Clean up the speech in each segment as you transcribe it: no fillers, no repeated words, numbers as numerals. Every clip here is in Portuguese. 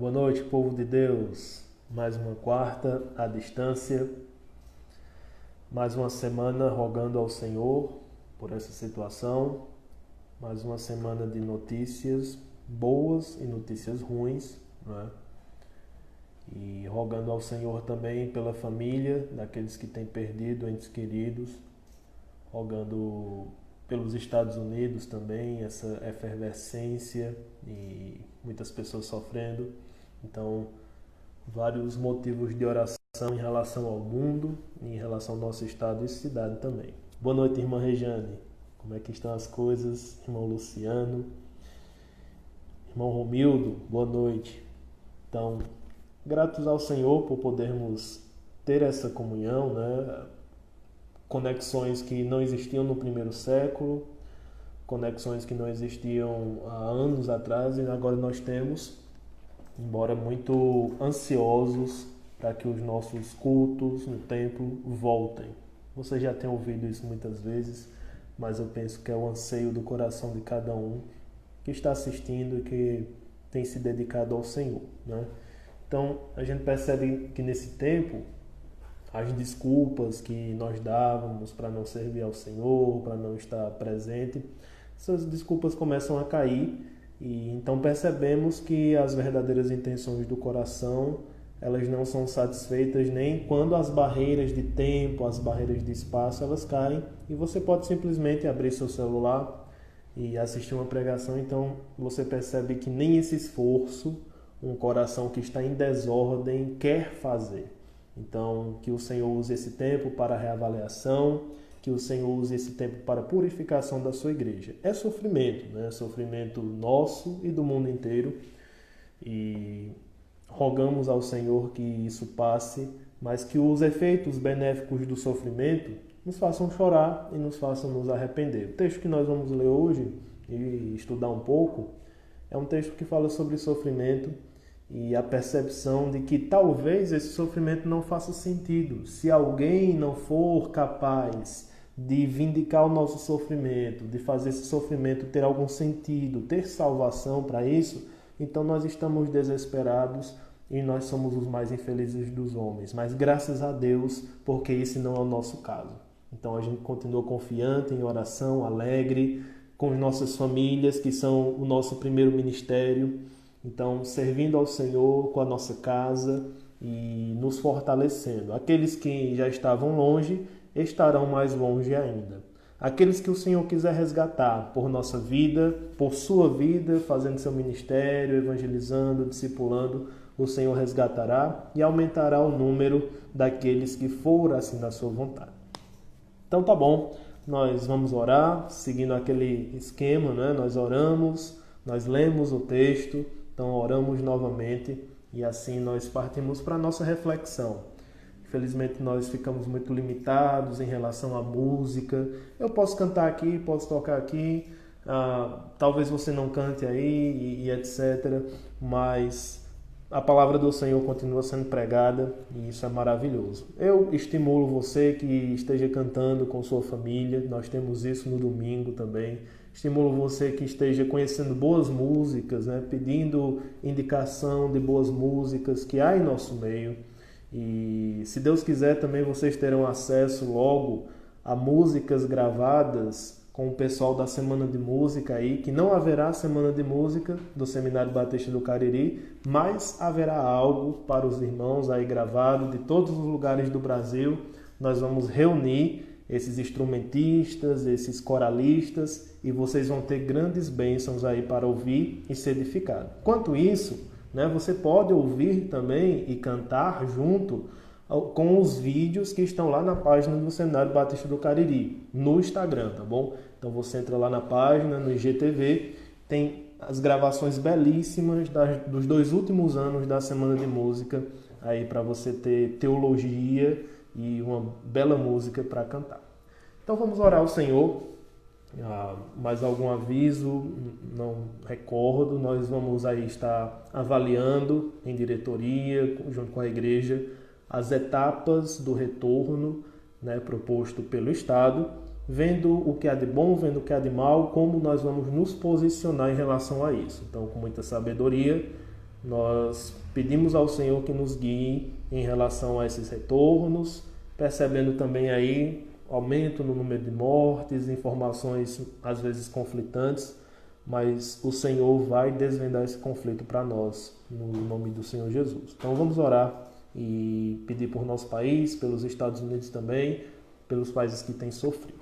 Boa noite, povo de Deus. Mais uma quarta à distância, mais uma semana rogando ao Senhor por essa situação, mais uma semana de notícias boas e notícias ruins, não é? E rogando ao Senhor também pela família daqueles que têm perdido entes queridos, rogando pelos Estados Unidos também, essa efervescência e muitas pessoas sofrendo. Então, vários motivos de oração em relação ao mundo e em relação ao nosso estado e cidade também. Boa noite, irmã Rejane. Como é que estão as coisas? Irmão Luciano, irmão Romildo, boa noite. Então, gratos ao Senhor por podermos ter essa comunhão, né? Conexões que não existiam no primeiro século, conexões que não existiam há anos atrás e agora nós temos, embora muito ansiosos para que os nossos cultos no templo voltem. Você já tem ouvido isso muitas vezes, mas eu penso que é o anseio do coração de cada um que está assistindo e que tem se dedicado ao Senhor, né? Então, a gente percebe que nesse tempo, as desculpas que nós dávamos para não servir ao Senhor, para não estar presente, essas desculpas começam a cair e então percebemos que as verdadeiras intenções do coração, elas não são satisfeitas nem quando as barreiras de tempo, as barreiras de espaço, elas caem e você pode simplesmente abrir seu celular e assistir uma pregação, então você percebe que nem esse esforço um coração que está em desordem quer fazer. Então, que o Senhor use esse tempo para reavaliação, que o Senhor use esse tempo para purificação da sua igreja. É sofrimento, né? Sofrimento nosso e do mundo inteiro. E rogamos ao Senhor que isso passe, mas que os efeitos benéficos do sofrimento nos façam chorar e nos façam nos arrepender. O texto que nós vamos ler hoje e estudar um pouco é um texto que fala sobre sofrimento e a percepção de que talvez esse sofrimento não faça sentido. Se alguém não for capaz de vindicar o nosso sofrimento, de fazer esse sofrimento ter algum sentido, ter salvação para isso, então nós estamos desesperados e nós somos os mais infelizes dos homens. Mas graças a Deus, porque esse não é o nosso caso. Então a gente continua confiante em oração, alegre, com nossas famílias, que são o nosso primeiro ministério. Então, servindo ao Senhor com a nossa casa e nos fortalecendo. Aqueles que já estavam longe, estarão mais longe ainda. Aqueles que o Senhor quiser resgatar por nossa vida, por sua vida, fazendo seu ministério, evangelizando, discipulando, o Senhor resgatará e aumentará o número daqueles que for assim da sua vontade. Então tá bom, nós vamos orar, seguindo aquele esquema, né? Nós oramos, nós lemos o texto, então oramos novamente e assim nós partimos para a nossa reflexão. Infelizmente nós ficamos muito limitados em relação à música. Eu posso cantar aqui, posso tocar aqui, talvez você não cante aí e etc. Mas a palavra do Senhor continua sendo pregada e isso é maravilhoso. Eu estimulo você que esteja cantando com sua família, nós temos isso no domingo também. Estimulo você que esteja conhecendo boas músicas, né? Pedindo indicação de boas músicas que há em nosso meio. E se Deus quiser também vocês terão acesso logo a músicas gravadas com o pessoal da Semana de Música aí, que não haverá Semana de Música do Seminário Batista do Cariri, mas haverá algo para os irmãos aí gravado de todos os lugares do Brasil. Nós vamos reunir esses instrumentistas, esses coralistas, e vocês vão ter grandes bênçãos aí para ouvir e ser edificado. Quanto isso, né, você pode ouvir também e cantar junto com os vídeos que estão lá na página do Seminário Batista do Cariri, no Instagram, tá bom? Então você entra lá na página, no IGTV, tem as gravações belíssimas dos 2 últimos anos da Semana de Música, aí para você ter teologia e uma bela música para cantar. Então vamos orar ao Senhor. Mais algum aviso? Não recordo. Nós vamos aí estar avaliando em diretoria, junto com a igreja, as etapas do retorno, né, proposto pelo Estado, vendo o que há de bom, vendo o que há de mal, como nós vamos nos posicionar em relação a isso. Então, com muita sabedoria, Nós pedimos ao Senhor que nos guie em relação a esses retornos, percebendo também aí aumento no número de mortes, informações às vezes conflitantes, mas o Senhor vai desvendar esse conflito para nós, no nome do Senhor Jesus. Então vamos orar e pedir por nosso país, pelos Estados Unidos também, pelos países que têm sofrido.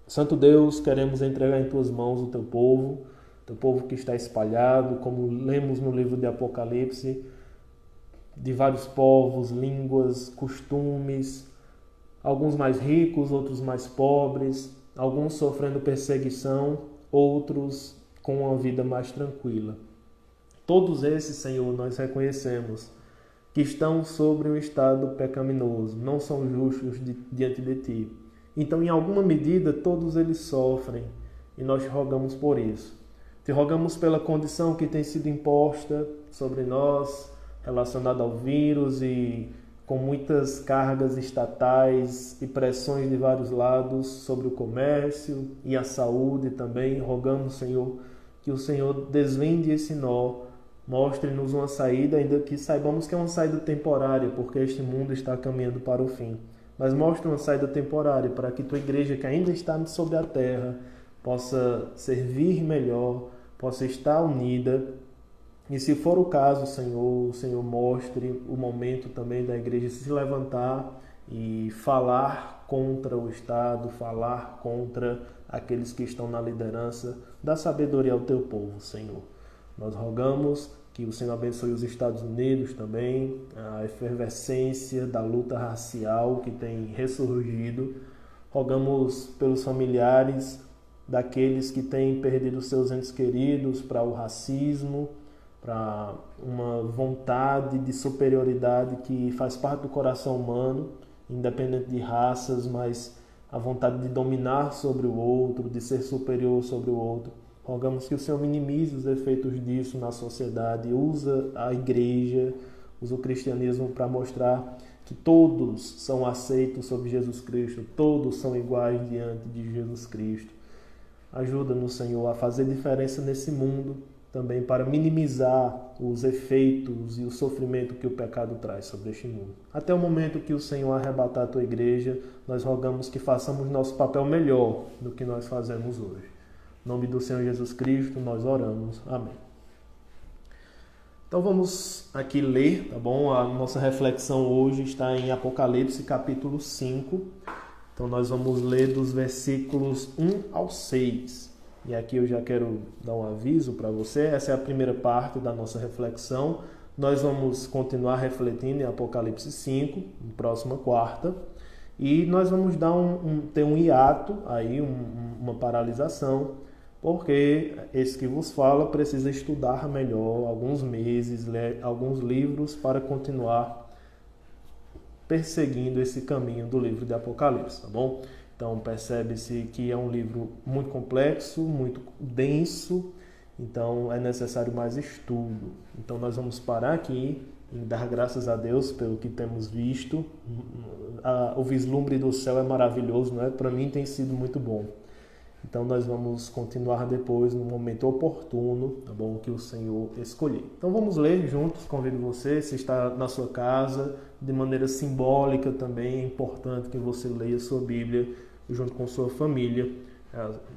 Santo Deus, queremos entregar em Tuas mãos o Teu povo que está espalhado, como lemos no livro de Apocalipse, de vários povos, línguas, costumes, alguns mais ricos, outros mais pobres, alguns sofrendo perseguição, outros com uma vida mais tranquila. Todos esses, Senhor, nós reconhecemos que estão sobre um estado pecaminoso, não são justos diante de Ti. Então, em alguma medida, todos eles sofrem e nós te rogamos por isso. Te rogamos pela condição que tem sido imposta sobre nós, relacionada ao vírus e com muitas cargas estatais e pressões de vários lados sobre o comércio e a saúde também. Rogamos, Senhor, que o Senhor desvende esse nó, mostre-nos uma saída, ainda que saibamos que é uma saída temporária, porque este mundo está caminhando para o fim. Mas mostre uma saída temporária para que Tua igreja, que ainda está sobre a terra, possa servir melhor, possa estar unida. E se for o caso, Senhor, o Senhor mostre o momento também da igreja se levantar e falar contra o Estado, falar contra aqueles que estão na liderança, dá sabedoria ao Teu povo, Senhor. Nós rogamos que o Senhor abençoe os Estados Unidos também, a efervescência da luta racial que tem ressurgido. Rogamos pelos familiares daqueles que têm perdido seus entes queridos para o racismo, para uma vontade de superioridade que faz parte do coração humano, independente de raças, mas a vontade de dominar sobre o outro, de ser superior sobre o outro. Rogamos que o Senhor minimize os efeitos disso na sociedade, usa a igreja, usa o cristianismo para mostrar que todos são aceitos sob Jesus Cristo, todos são iguais diante de Jesus Cristo. Ajuda-nos, Senhor, a fazer diferença nesse mundo, também para minimizar os efeitos e o sofrimento que o pecado traz sobre este mundo. Até o momento que o Senhor arrebatar a Tua igreja, nós rogamos que façamos nosso papel melhor do que nós fazemos hoje. Em nome do Senhor Jesus Cristo, nós oramos. Amém. Então vamos aqui ler, tá bom? A nossa reflexão hoje está em Apocalipse capítulo 5. Então nós vamos ler dos versículos 1 ao 6. E aqui eu já quero dar um aviso para você. Essa é a primeira parte da nossa reflexão. Nós vamos continuar refletindo em Apocalipse 5, na próxima quarta. E nós vamos dar ter um hiato, aí, uma paralisação, porque esse que vos fala precisa estudar melhor alguns meses, ler alguns livros para continuar perseguindo esse caminho do livro de Apocalipse, tá bom? Então percebe-se que é um livro muito complexo, muito denso, então é necessário mais estudo. Então nós vamos parar aqui e dar graças a Deus pelo que temos visto. O vislumbre do céu é maravilhoso, não é? Para mim tem sido muito bom. Então nós vamos continuar depois no momento oportuno, tá bom? Que o Senhor escolher. Então vamos ler juntos, convido você, se está na sua casa, de maneira simbólica também, é importante que você leia a sua Bíblia junto com sua família.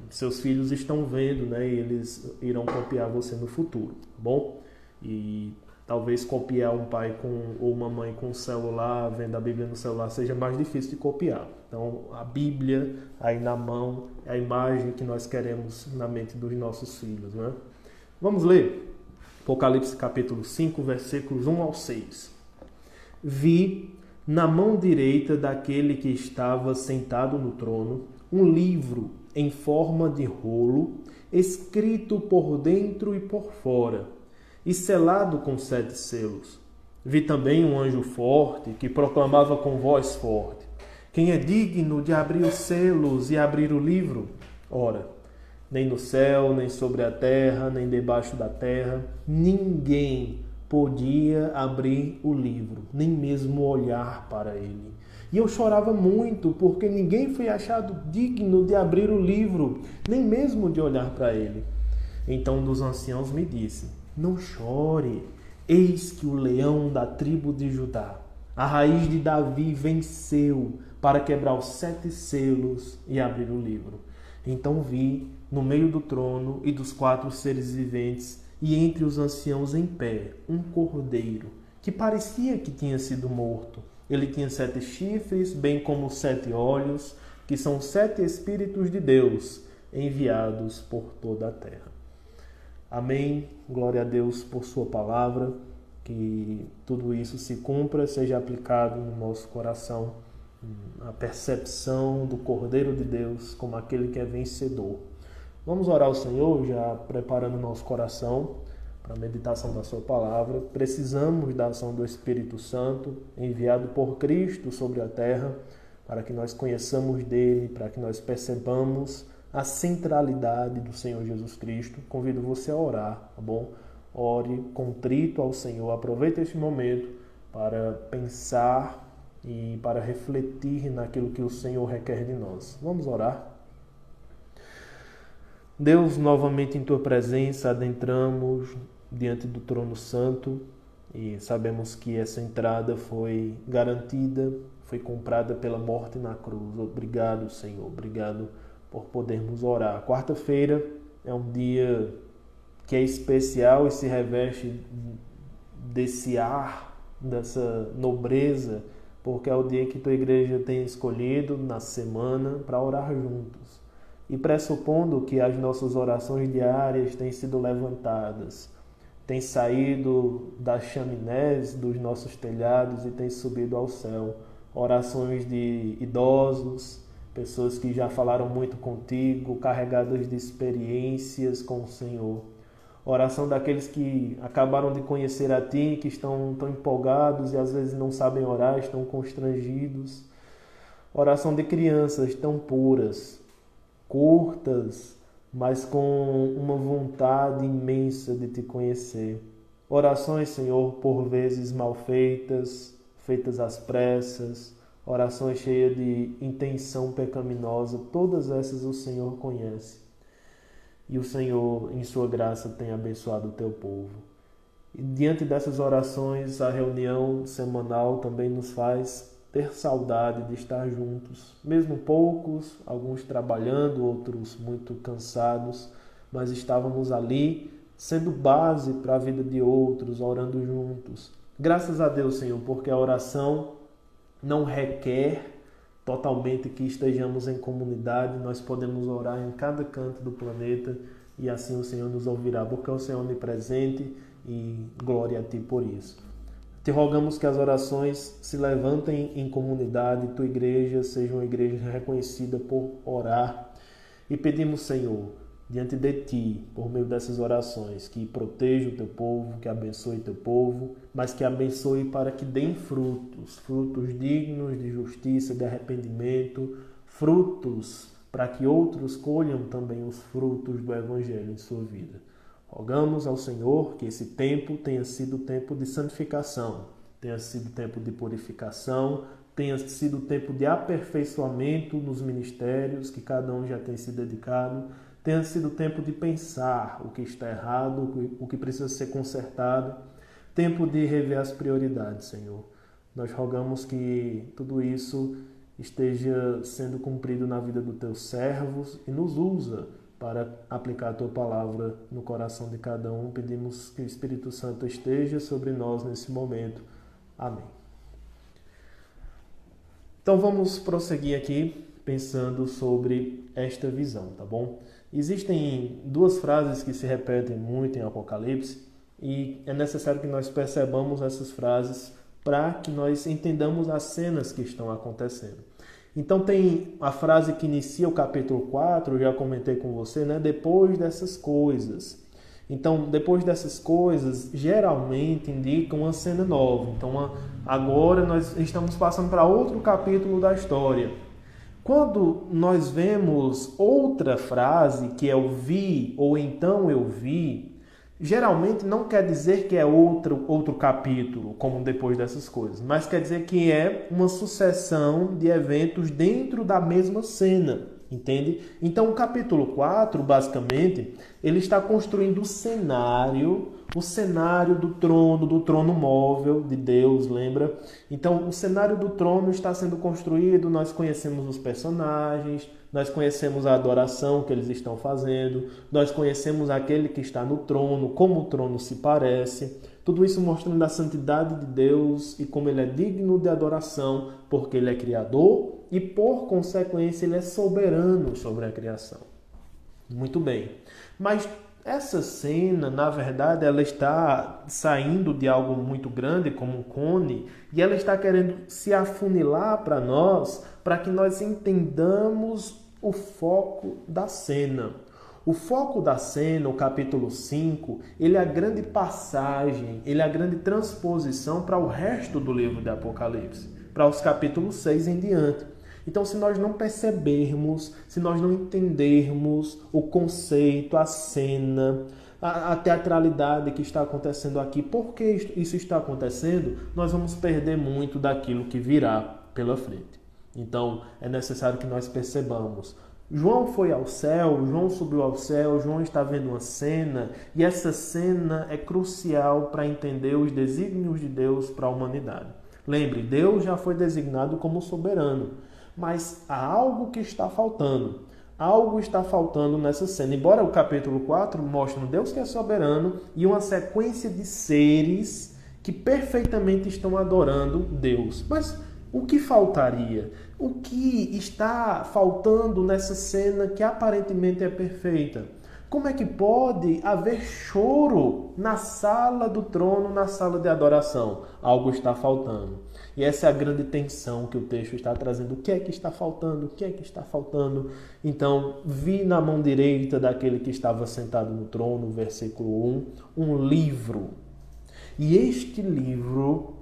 Seus filhos estão vendo, né? E eles irão copiar você no futuro, tá bom? E talvez copiar um pai ou uma mãe com o celular, vendo a Bíblia no celular, seja mais difícil de copiar. Então, a Bíblia aí na mão é a imagem que nós queremos na mente dos nossos filhos, né? Vamos ler Apocalipse capítulo 5, versículos 1 ao 6. Vi na mão direita daquele que estava sentado no trono um livro em forma de rolo, escrito por dentro e por fora, e selado com 7 selos. Vi também um anjo forte que proclamava com voz forte: quem é digno de abrir os selos e abrir o livro? Ora, nem no céu, nem sobre a terra, nem debaixo da terra, ninguém podia abrir o livro, nem mesmo olhar para ele. E eu chorava muito, porque ninguém foi achado digno de abrir o livro, nem mesmo de olhar para ele. Então um dos anciãos me disse: não chore. Eis que o leão da tribo de Judá, a raiz de Davi, venceu para quebrar os 7 selos e abrir o livro. Então vi, no meio do trono e dos 4 seres viventes, e entre os anciãos em pé, um cordeiro, que parecia que tinha sido morto. Ele tinha 7 chifres, bem como 7 olhos, que são 7 Espíritos de Deus, enviados por toda a terra. Amém. Glória a Deus por sua palavra. Que tudo isso se cumpra, seja aplicado no nosso coração, a percepção do Cordeiro de Deus como aquele que é vencedor. Vamos orar ao Senhor, já preparando o nosso coração para a meditação da sua palavra. Precisamos da ação do Espírito Santo, enviado por Cristo sobre a terra, para que nós conheçamos dele, para que nós percebamos a centralidade do Senhor Jesus Cristo. Convido você a orar, tá bom? Ore contrito ao Senhor. Aproveite este momento para pensar e para refletir naquilo que o Senhor requer de nós. Vamos orar? Deus, novamente em Tua presença, adentramos diante do trono santo e sabemos que essa entrada foi garantida, foi comprada pela morte na cruz. Obrigado, Senhor. Obrigado por podermos orar. Quarta-feira é um dia que é especial e se reveste desse ar, dessa nobreza, porque é o dia que tua igreja tem escolhido na semana para orar juntos. E pressupondo que as nossas orações diárias têm sido levantadas, têm saído das chaminés dos nossos telhados e têm subido ao céu. Orações de idosos, pessoas que já falaram muito contigo, carregadas de experiências com o Senhor. Oração daqueles que acabaram de conhecer a Ti, que estão tão empolgados e às vezes não sabem orar, estão constrangidos. Oração de crianças tão puras, curtas, mas com uma vontade imensa de Te conhecer. Orações, Senhor, por vezes mal feitas, feitas às pressas, orações cheias de intenção pecaminosa, todas essas o Senhor conhece. E o Senhor, em sua graça, tem abençoado o teu povo. E diante dessas orações, a reunião semanal também nos faz ter saudade de estar juntos. Mesmo poucos, alguns trabalhando, outros muito cansados, mas estávamos ali, sendo base para a vida de outros, orando juntos. Graças a Deus, Senhor, porque a oração não requer totalmente que estejamos em comunidade, nós podemos orar em cada canto do planeta e assim o Senhor nos ouvirá, porque o Senhor é onipresente e glória a Ti por isso. Te rogamos que as orações se levantem em comunidade, Tua igreja seja uma igreja reconhecida por orar e pedimos, Senhor, diante de Ti, por meio dessas orações, que proteja o Teu povo, que abençoe o Teu povo, mas que abençoe para que deem frutos, frutos dignos de justiça, de arrependimento, frutos para que outros colham também os frutos do Evangelho em sua vida. Rogamos ao Senhor que esse tempo tenha sido tempo de santificação, tenha sido tempo de purificação, tenha sido tempo de aperfeiçoamento nos ministérios que cada um já tem se dedicado, tenha sido tempo de pensar o que está errado, o que precisa ser consertado, tempo de rever as prioridades, Senhor. Nós rogamos que tudo isso esteja sendo cumprido na vida dos Teus servos e nos usa para aplicar a Tua palavra no coração de cada um. Pedimos que o Espírito Santo esteja sobre nós nesse momento. Amém. Então vamos prosseguir aqui pensando sobre esta visão, tá bom? Existem 2 frases que se repetem muito em Apocalipse e é necessário que nós percebamos essas frases para que nós entendamos as cenas que estão acontecendo. Então tem a frase que inicia o capítulo 4, eu já comentei com você, né? Depois dessas coisas. Então, depois dessas coisas, geralmente indica uma cena nova. Então, agora nós estamos passando para outro capítulo da história. Quando nós vemos outra frase, que é o vi ou então eu vi, geralmente não quer dizer que é outro capítulo, como depois dessas coisas, mas quer dizer que é uma sucessão de eventos dentro da mesma cena, entende? Então o capítulo 4, basicamente, ele está construindo o cenário o cenário do trono móvel de Deus, lembra? Então, o cenário do trono está sendo construído, nós conhecemos os personagens, nós conhecemos a adoração que eles estão fazendo, nós conhecemos aquele que está no trono, como o trono se parece. Tudo isso mostrando a santidade de Deus e como ele é digno de adoração, porque ele é criador e, por consequência, ele é soberano sobre a criação. Muito bem. Mas essa cena, na verdade, ela está saindo de algo muito grande, como um cone, e ela está querendo se afunilar para nós, para que nós entendamos o foco da cena. O foco da cena, o capítulo 5, ele é a grande passagem, ele é a grande transposição para o resto do livro de Apocalipse, para os capítulos 6 em diante. Então, se nós não percebermos, se nós não entendermos o conceito, a cena, a teatralidade que está acontecendo aqui, por que isso está acontecendo, nós vamos perder muito daquilo que virá pela frente. Então, é necessário que nós percebamos. João foi ao céu, João subiu ao céu, João está vendo uma cena, e essa cena é crucial para entender os desígnios de Deus para a humanidade. Lembre, Deus já foi designado como soberano, mas há algo que está faltando. Algo está faltando nessa cena. Embora o capítulo 4 mostre um Deus que é soberano e uma sequência de seres que perfeitamente estão adorando Deus. Mas o que faltaria? O que está faltando nessa cena que aparentemente é perfeita? Como é que pode haver choro na sala do trono, na sala de adoração? Algo está faltando. E essa é a grande tensão que o texto está trazendo. O que é que está faltando? O que é que está faltando? Então, vi na mão direita daquele que estava sentado no trono, versículo 1, um livro. E este livro,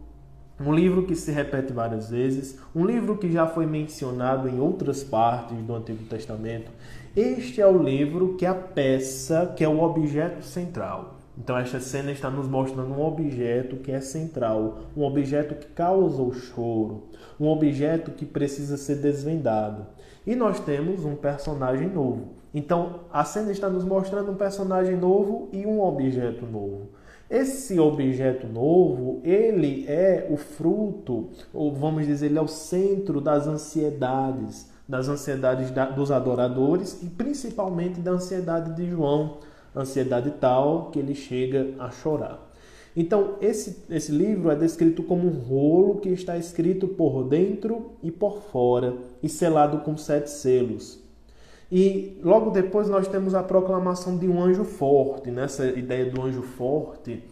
um livro que se repete várias vezes, um livro que já foi mencionado em outras partes do Antigo Testamento. Este é o livro que é a peça, que é o objeto central. Então, esta cena está nos mostrando um objeto que é central, um objeto que causa o choro, um objeto que precisa ser desvendado. E nós temos um personagem novo. Então, a cena está nos mostrando um personagem novo e um objeto novo. Esse objeto novo, ele é o fruto, ou vamos dizer, ele é o centro das ansiedades dos adoradores e principalmente da ansiedade de João, ansiedade tal que ele chega a chorar. Então, esse livro é descrito como um rolo que está escrito por dentro e por fora e selado com 7 selos. E logo depois nós temos a proclamação de um anjo forte. Nessa ideia do anjo forte,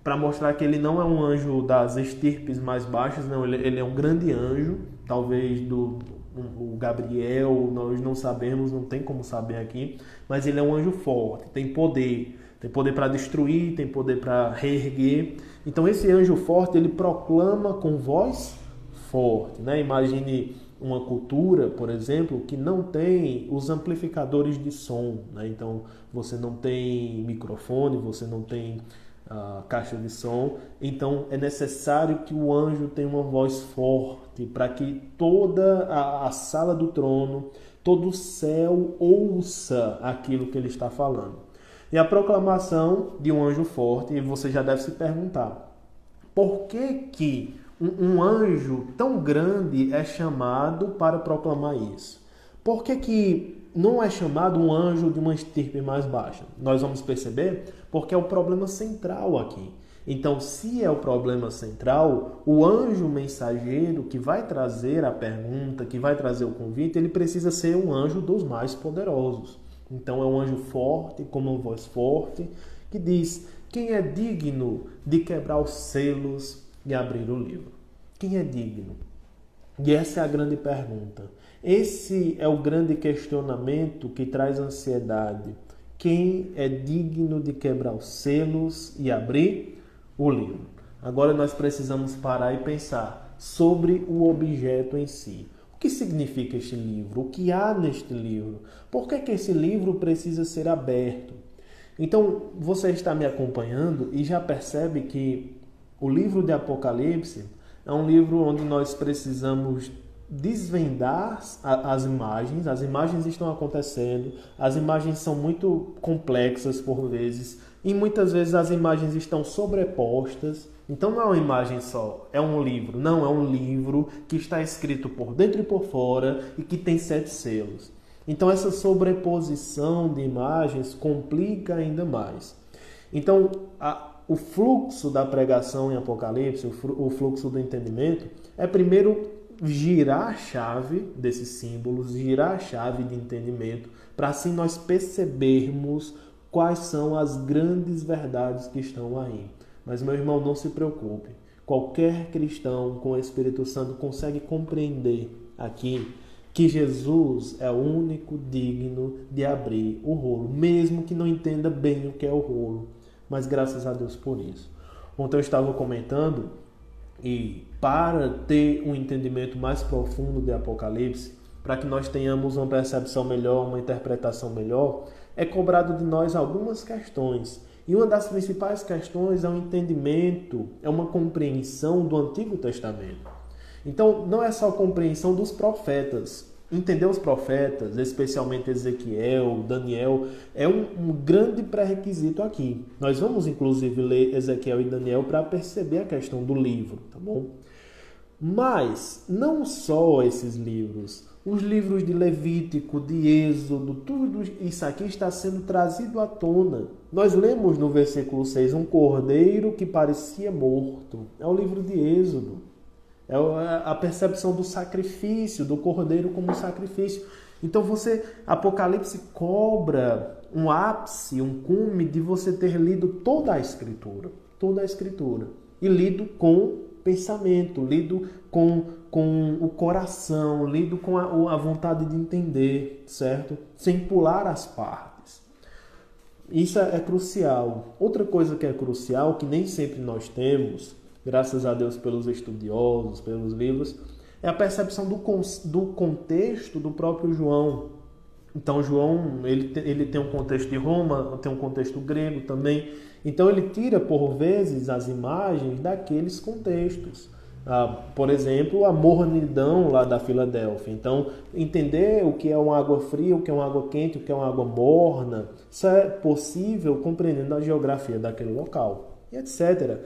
para mostrar que ele não é um anjo das estirpes mais baixas, não, ele é um grande anjo, talvez o Gabriel, nós não sabemos, não tem como saber aqui, mas ele é um anjo forte, tem poder para destruir, tem poder para reerguer. Então esse anjo forte, ele proclama com voz forte, né? Imagine uma cultura, por exemplo, que não tem os amplificadores de som, né? Então você não tem microfone, você não tem caixa de som, então é necessário que o anjo tenha uma voz forte para que toda a sala do trono, todo o céu ouça aquilo que ele está falando. E a proclamação de um anjo forte, e você já deve se perguntar, por que um anjo tão grande é chamado para proclamar isso? Por que não é chamado um anjo de uma estirpe mais baixa? Nós vamos perceber porque é o problema central aqui. Então, se é o problema central, o anjo mensageiro que vai trazer a pergunta, que vai trazer o convite, ele precisa ser um anjo dos mais poderosos. Então, é um anjo forte, com uma voz forte, que diz: quem é digno de quebrar os selos e abrir o livro? Quem é digno? E essa é a grande pergunta. Esse é o grande questionamento que traz ansiedade. Quem é digno de quebrar os selos e abrir o livro? Agora nós precisamos parar e pensar sobre o objeto em si. O que significa este livro? O que há neste livro? Por que esse livro precisa ser aberto? Então, você está me acompanhando e já percebe que o livro de Apocalipse é um livro onde nós precisamos desvendar as imagens estão acontecendo, as imagens são muito complexas por vezes, e muitas vezes as imagens estão sobrepostas. Então não é uma imagem só, é um livro. Não, é um livro que está escrito por dentro e por fora e que tem 7 selos. Então essa sobreposição de imagens complica ainda mais. Então o fluxo da pregação em Apocalipse, o fluxo do entendimento, é primeiro girar a chave desses símbolos, girar a chave de entendimento, para assim nós percebermos quais são as grandes verdades que estão aí. Mas, meu irmão, não se preocupe. Qualquer cristão com o Espírito Santo consegue compreender aqui que Jesus é o único digno de abrir o rolo, mesmo que não entenda bem o que é o rolo. Mas graças a Deus por isso. Ontem eu estava comentando, e para ter um entendimento mais profundo de Apocalipse, para que nós tenhamos uma percepção melhor, uma interpretação melhor, é cobrado de nós algumas questões. E uma das principais questões é o entendimento, é uma compreensão do Antigo Testamento. Então, não é só a compreensão dos profetas. Entender os profetas, especialmente Ezequiel, Daniel, é um grande pré-requisito aqui. Nós vamos, inclusive, ler Ezequiel e Daniel para perceber a questão do livro, tá bom? Mas, não só esses livros. Os livros de Levítico, de Êxodo, tudo isso aqui está sendo trazido à tona. Nós lemos no versículo 6, um cordeiro que parecia morto. É o livro de Êxodo. É a percepção do sacrifício, do cordeiro como sacrifício. Então Apocalipse cobra um ápice, um cume de você ter lido toda a Escritura. Toda a Escritura. E lido com pensamento, lido com o coração, lido com a vontade de entender, certo? Sem pular as partes. Isso é crucial. Outra coisa que é crucial, que nem sempre nós temos, graças a Deus pelos estudiosos, pelos livros, é a percepção do contexto do próprio João. Então João, ele tem um contexto de Roma, tem um contexto grego também. Então ele tira por vezes as imagens daqueles contextos. Por exemplo, a mornidão lá da Filadélfia. Então, entender o que é uma água fria, o que é uma água quente, o que é uma água morna, isso é possível compreendendo a geografia daquele local, e etc.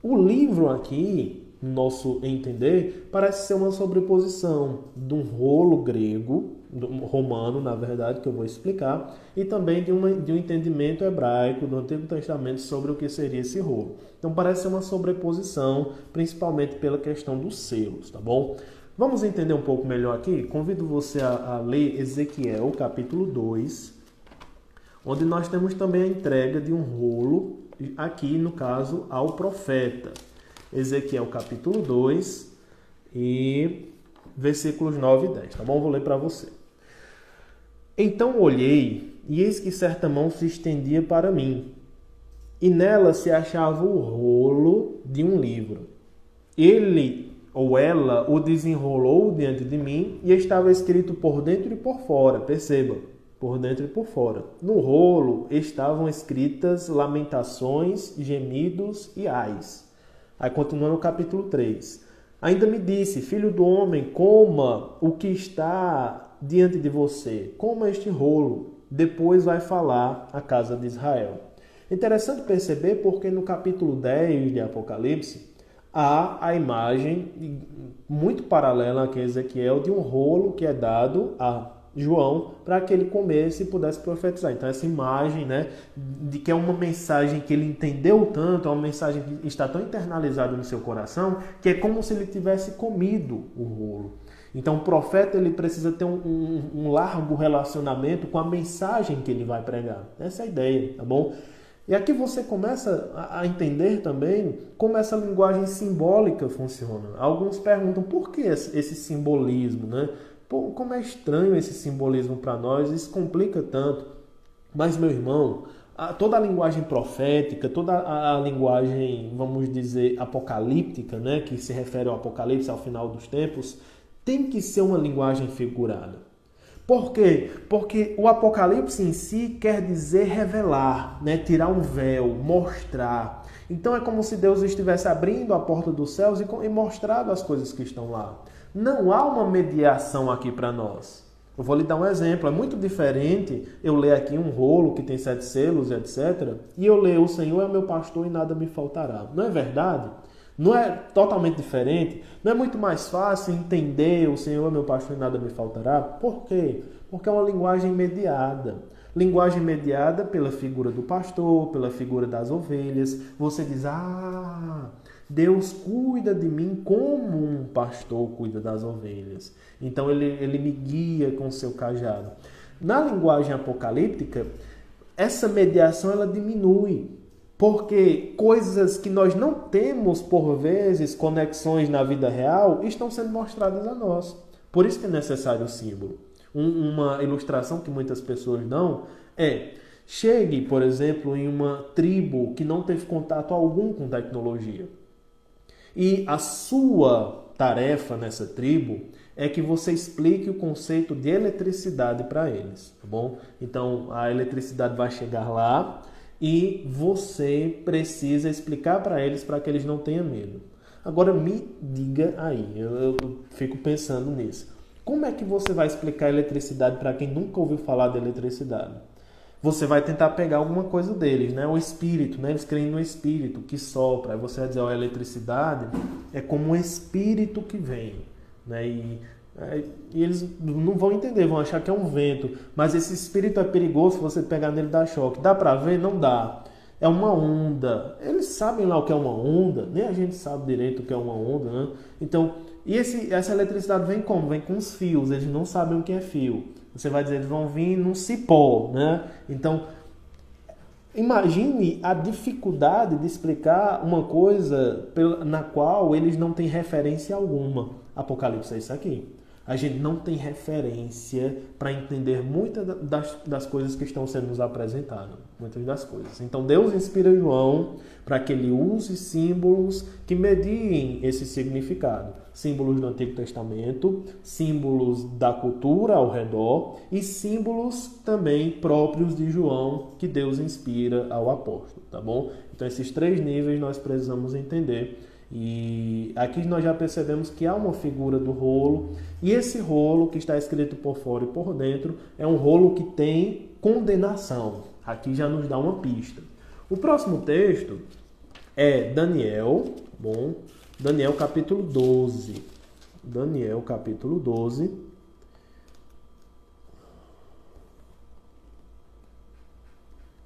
O livro aqui, no nosso entender, parece ser uma sobreposição de um rolo grego, romano, na verdade, que eu vou explicar, e também de um entendimento hebraico do Antigo Testamento sobre o que seria esse rolo. Então parece ser uma sobreposição, principalmente pela questão dos selos, tá bom? Vamos entender um pouco melhor aqui? Convido você a ler Ezequiel, capítulo 2, onde nós temos também a entrega de um rolo, aqui no caso ao profeta. Ezequiel capítulo 2 e versículos 9 e 10, tá bom? Vou ler para você. Então olhei, e eis que certa mão se estendia para mim, e nela se achava o rolo de um livro. Ele ou ela o desenrolou diante de mim, e estava escrito por dentro e por fora, perceba, por dentro e por fora. No rolo estavam escritas lamentações, gemidos e ais. Aí continuando no capítulo 3. Ainda me disse, filho do homem, coma o que está diante de você, coma este rolo, depois vai falar à casa de Israel. Interessante perceber porque no capítulo 10 de Apocalipse há a imagem muito paralela aqui a Ezequiel de um rolo que é dado a João para que ele comesse e pudesse profetizar. Então essa imagem, de que é uma mensagem que ele entendeu tanto, é uma mensagem que está tão internalizada no seu coração, que é como se ele tivesse comido o rolo. Então o profeta ele precisa ter um largo relacionamento com a mensagem que ele vai pregar. Essa é a ideia, tá bom? E aqui você começa a entender também como essa linguagem simbólica funciona. Alguns perguntam por que esse simbolismo, Pô, como é estranho esse simbolismo para nós, isso complica tanto. Mas, meu irmão, toda a linguagem profética, toda a linguagem, vamos dizer, apocalíptica, que se refere ao Apocalipse, ao final dos tempos, tem que ser uma linguagem figurada. Por quê? Porque o Apocalipse em si quer dizer revelar, tirar um véu, mostrar. Então é como se Deus estivesse abrindo a porta dos céus e mostrado as coisas que estão lá. Não há uma mediação aqui para nós. Eu vou lhe dar um exemplo. É muito diferente eu ler aqui um rolo que tem 7 selos, etc. E eu ler: o Senhor é meu pastor e nada me faltará. Não é verdade? Não é totalmente diferente? Não é muito mais fácil entender: o Senhor é meu pastor e nada me faltará? Por quê? Porque é uma linguagem mediada. Linguagem mediada pela figura do pastor, pela figura das ovelhas. Você diz: Deus cuida de mim como um pastor cuida das ovelhas. Então ele me guia com o seu cajado. Na linguagem apocalíptica, essa mediação ela diminui. Porque coisas que nós não temos, por vezes, conexões na vida real, estão sendo mostradas a nós. Por isso que é necessário o símbolo. Uma ilustração que muitas pessoas dão é: chegue, por exemplo, em uma tribo que não teve contato algum com tecnologia. E a sua tarefa nessa tribo é que você explique o conceito de eletricidade para eles, tá bom? Então, a eletricidade vai chegar lá e você precisa explicar para eles para que eles não tenham medo. Agora, me diga aí, eu fico pensando nisso. Como é que você vai explicar eletricidade para quem nunca ouviu falar de eletricidade? Você vai tentar pegar alguma coisa deles, né? O espírito, né? Eles creem no espírito que sopra. Aí você vai dizer: a eletricidade é como um espírito que vem, né? E eles não vão entender, vão achar que é um vento. Mas esse espírito é perigoso, se você pegar nele dá choque. Dá para ver? Não dá. É uma onda. Eles sabem lá o que é uma onda, nem a gente sabe direito o que é uma onda, né? Então, essa eletricidade vem como? Vem com os fios, eles não sabem o que é fio. Você vai dizer: eles vão vir num cipó, né? Então, imagine a dificuldade de explicar uma coisa na qual eles não têm referência alguma. Apocalipse é isso aqui. A gente não tem referência para entender muitas das coisas que estão sendo nos apresentadas. Muitas das coisas. Então Deus inspira João para que ele use símbolos que mediem esse significado. Símbolos do Antigo Testamento, símbolos da cultura ao redor e símbolos também próprios de João que Deus inspira ao apóstolo, tá bom? Então esses 3 níveis nós precisamos entender. E aqui nós já percebemos que há uma figura do rolo, e esse rolo que está escrito por fora e por dentro é um rolo que tem condenação. Aqui já nos dá uma pista. O próximo texto é Daniel, bom, Daniel capítulo 12. Daniel capítulo 12.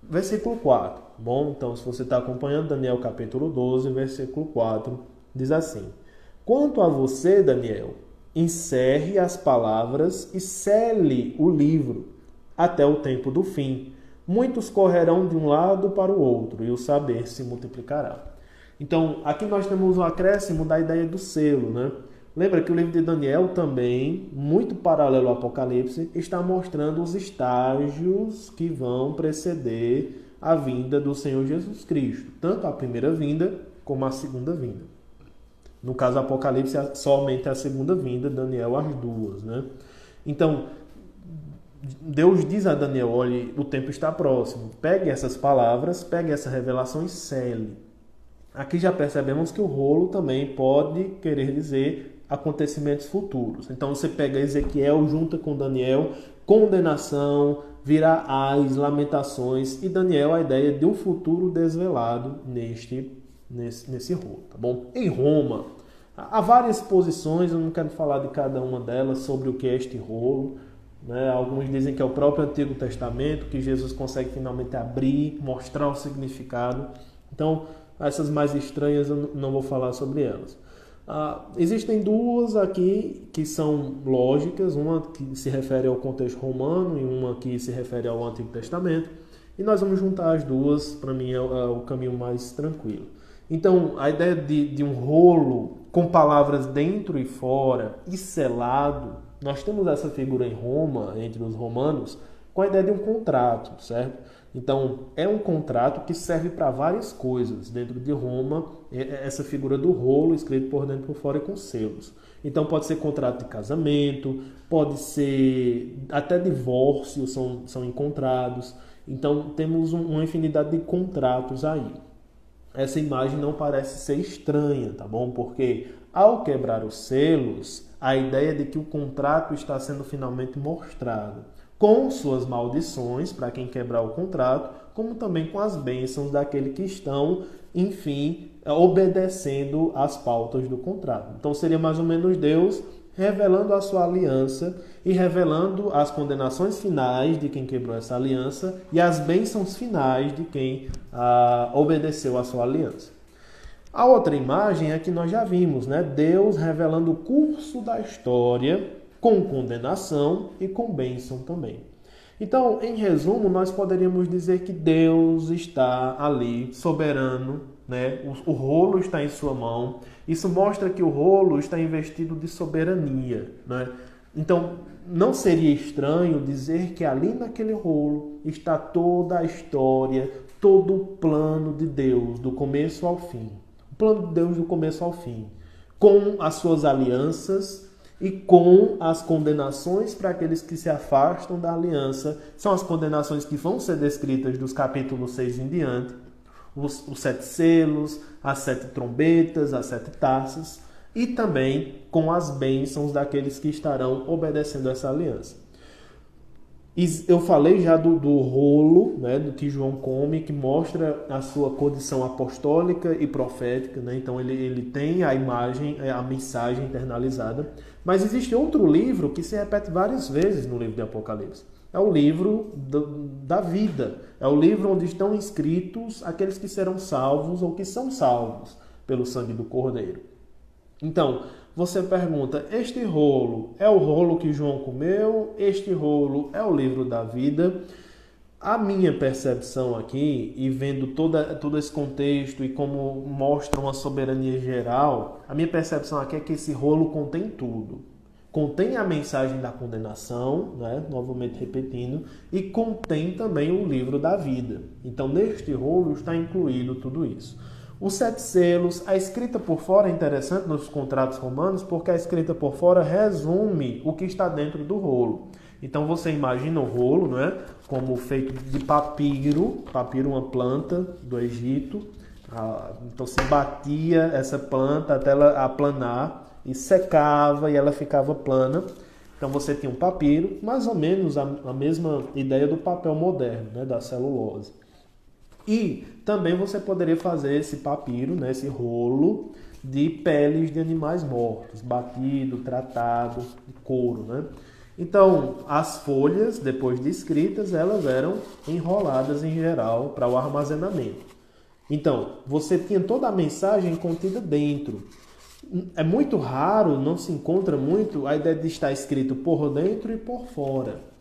Versículo 4. Bom, então se você está acompanhando Daniel capítulo 12, versículo 4, diz assim: quanto a você, Daniel, encerre as palavras e cele o livro até o tempo do fim. Muitos correrão de um lado para o outro e o saber se multiplicará. Então, aqui nós temos o acréscimo da ideia do selo, né? Lembra que o livro de Daniel também, muito paralelo ao Apocalipse, está mostrando os estágios que vão preceder a vinda do Senhor Jesus Cristo. Tanto a primeira vinda como a segunda vinda. No caso do Apocalipse, somente a segunda vinda, Daniel as duas, né? Então, Deus diz a Daniel: olha, o tempo está próximo. Pegue essas palavras, pegue essa revelação e cele. Aqui já percebemos que o rolo também pode querer dizer acontecimentos futuros. Então você pega Ezequiel, junta com Daniel, condenação, virá ais, lamentações, e Daniel a ideia de um futuro desvelado nesse rolo, tá bom? Em Roma, há várias posições, eu não quero falar de cada uma delas sobre o que é este rolo, né? Alguns dizem que é o próprio Antigo Testamento, que Jesus consegue finalmente abrir, mostrar o significado. Então, essas mais estranhas eu não vou falar sobre elas. Existem duas aqui que são lógicas, uma que se refere ao contexto romano e uma que se refere ao Antigo Testamento, e nós vamos juntar as duas, para mim é o caminho mais tranquilo. Então, a ideia de um rolo com palavras dentro e fora e selado, nós temos essa figura em Roma, entre os romanos, com a ideia de um contrato, certo? Então, é um contrato que serve para várias coisas. Dentro de Roma, essa figura do rolo, escrito por dentro e por fora, com selos. Então, pode ser contrato de casamento, pode ser até divórcio, são encontrados. Então, temos uma infinidade de contratos aí. essa imagem não parece ser estranha, tá bom? Porque ao quebrar os selos, a ideia de que o contrato está sendo finalmente mostrado, com suas maldições para quem quebrar o contrato, como também com as bênçãos daquele que estão, enfim, obedecendo às pautas do contrato. Então seria mais ou menos Deus revelando a sua aliança e revelando as condenações finais de quem quebrou essa aliança e as bênçãos finais de quem obedeceu à sua aliança. A outra imagem é que nós já vimos, né? Deus revelando o curso da história com condenação e com bênção também. Então, em resumo, nós poderíamos dizer que Deus está ali, soberano, né? O rolo está em sua mão. Isso mostra que o rolo está investido de soberania, né? Então, não seria estranho dizer que ali naquele rolo está toda a história, todo o plano de Deus, do começo ao fim. O plano de Deus do começo ao fim, com as suas alianças e com as condenações para aqueles que se afastam da aliança. São as condenações que vão ser descritas dos capítulos 6 em diante. Os 7 selos, as 7 trombetas, as 7 taças. E também com as bênçãos daqueles que estarão obedecendo essa aliança. Eu falei já do rolo, né, do que João come, que mostra a sua condição apostólica e profética, né? Então ele tem a imagem, a mensagem internalizada. Mas existe outro livro que se repete várias vezes no livro de Apocalipse. É o livro da vida. É o livro onde estão inscritos aqueles que serão salvos ou que são salvos pelo sangue do Cordeiro. Então, você pergunta, este rolo é o rolo que João comeu? Este rolo é o livro da vida? A minha percepção aqui, e vendo todo esse contexto e como mostra uma soberania geral, a minha percepção aqui é que esse rolo contém tudo. Contém a mensagem da condenação, né? Novamente repetindo, e contém também o livro da vida. Então, neste rolo está incluído tudo isso. Os 7 selos, a escrita por fora é interessante nos contratos romanos, porque a escrita por fora resume o que está dentro do rolo. Então você imagina o rolo, não é? Como feito de papiro, uma planta do Egito. Então se batia essa planta até ela aplanar e secava e ela ficava plana. Então você tinha um papiro, mais ou menos a mesma ideia do papel moderno, né? Da celulose. E também você poderia fazer esse papiro, né, esse rolo de peles de animais mortos, batido, tratado, de couro, né? Então, as folhas, depois de escritas, elas eram enroladas em geral para o armazenamento. Então, você tinha toda a mensagem contida dentro. É muito raro, não se encontra muito a ideia de estar escrito por dentro e por fora.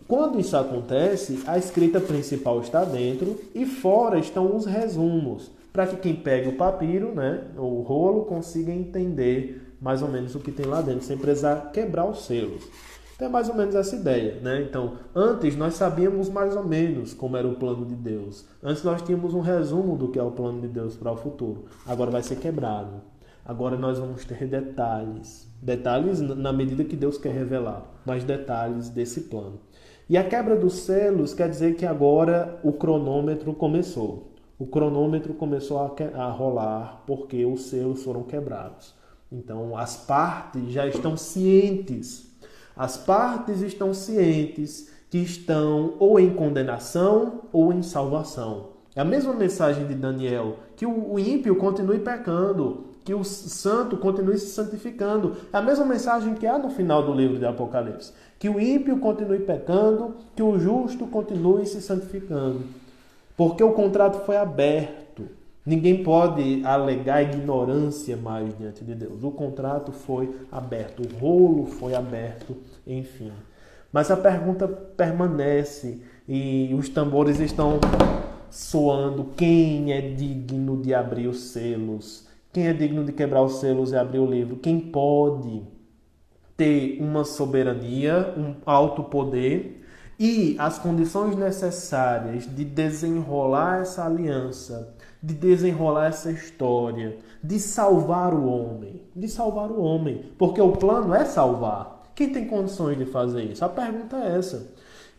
Quando isso acontece, a escrita principal está dentro e fora estão os resumos, para que quem pega o papiro, né, o rolo, consiga entender mais ou menos o que tem lá dentro, sem precisar quebrar os selos. Então é mais ou menos essa ideia, né? Então, antes nós sabíamos mais ou menos como era o plano de Deus. Antes nós tínhamos um resumo do que é o plano de Deus para o futuro. Agora vai ser quebrado. Agora nós vamos ter detalhes. Detalhes na medida que Deus quer revelar, mas detalhes desse plano. E a quebra dos selos quer dizer que agora o cronômetro começou. O cronômetro começou a rolar porque os selos foram quebrados. Então as partes já estão cientes. As partes estão cientes que estão ou em condenação ou em salvação. É a mesma mensagem de Daniel, que o ímpio continue pecando, que o santo continue se santificando. É a mesma mensagem que há no final do livro de Apocalipse. Que o ímpio continue pecando, que o justo continue se santificando. Porque o contrato foi aberto. Ninguém pode alegar ignorância mais diante de Deus. O contrato foi aberto, o rolo foi aberto, enfim. Mas a pergunta permanece e os tambores estão soando. Quem é digno de abrir os selos? Quem é digno de quebrar os selos e abrir o livro? Quem pode ter uma soberania, um alto poder e as condições necessárias de desenrolar essa aliança, de desenrolar essa história, de salvar o homem. De salvar o homem. Porque o plano é salvar. Quem tem condições de fazer isso? A pergunta é essa.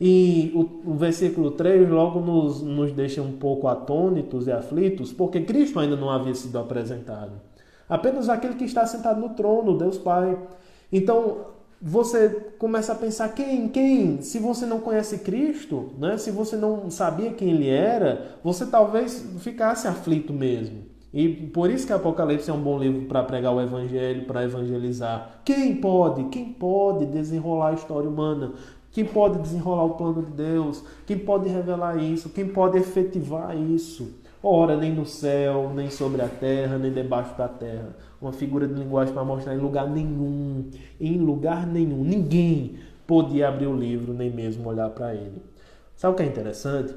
E o versículo 3 logo nos deixa um pouco atônitos e aflitos, porque Cristo ainda não havia sido apresentado. Apenas aquele que está sentado no trono, Deus Pai. Então, você começa a pensar quem? Se você não conhece Cristo, né? Se você não sabia quem Ele era, você talvez ficasse aflito mesmo. E por isso que Apocalipse é um bom livro para pregar o Evangelho, para evangelizar. Quem pode desenrolar a história humana? Quem pode desenrolar o plano de Deus? Quem pode revelar isso? Quem pode efetivar isso? Ora, nem no céu, nem sobre a terra, nem debaixo da terra. Uma figura de linguagem para mostrar em lugar nenhum. Ninguém podia abrir o livro, nem mesmo olhar para ele. Sabe o que é interessante?